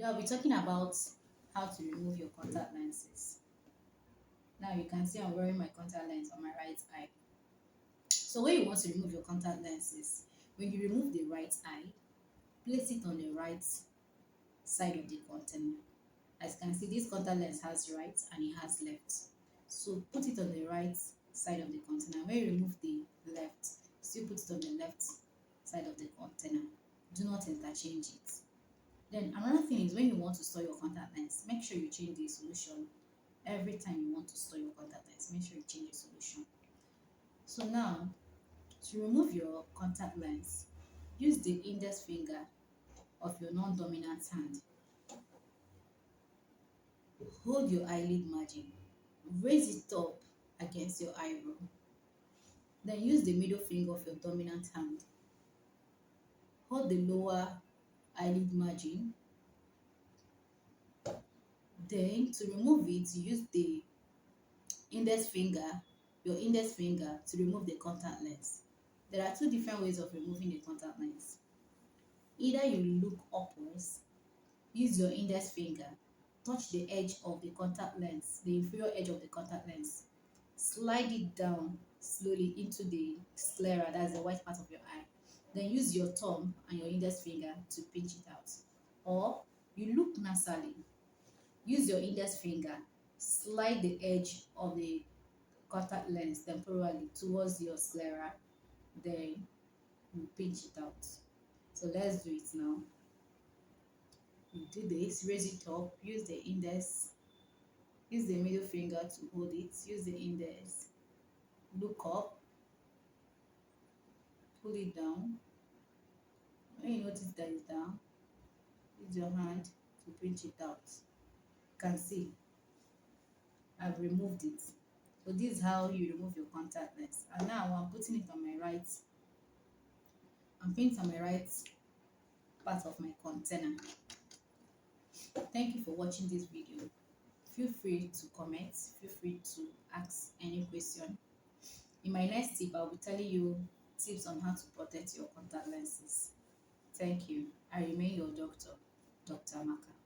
Today I'll be talking about how to remove your contact lenses. Now you can see I'm wearing my contact lens on my right eye. So when you want to remove your contact lenses, when you remove the right eye, place it on the right side of the container. As you can see, this contact lens has right and it has left. So put it on the right side of the container. When you remove the left, still put it on the left side of the container. Do not interchange it. Then another thing is when you want to store your contact lens, make sure you change the solution every time you want to store your contact lens. Make sure you change the solution. So now, to remove your contact lens, use the index finger of your non-dominant hand. Hold your eyelid margin, raise it up against your eyebrow. Then use the middle finger of your dominant hand. Hold the lower eyelid margin. Then to remove it, use the index finger, your index finger to remove the contact lens. There are two different ways of removing the contact lens. Either you look upwards, use your index finger, touch the edge of the contact lens, the inferior edge of the contact lens, slide it down slowly into the sclera, that's the white part of your eye. Then use your thumb and your index finger to pinch it out. Or you look nasally, use your index finger, slide the edge of the contact lens temporarily towards your sclera, then you pinch it out. So let's do it now. You do this, raise it up, use the index, use the middle finger to hold it, use the index, look up, pull it down. When you notice that it's down, use your hand to pinch it out. You can see I've removed it. So this is how you remove your contact lens. And now I'm putting it on my right. I'm putting it on my right part of my container. Thank you for watching this video. Feel free to comment, feel free to ask any question. In my next tip, I'll be telling you tips on how to protect your contact lenses. Thank you. I remain your doctor, Dr. Amaka.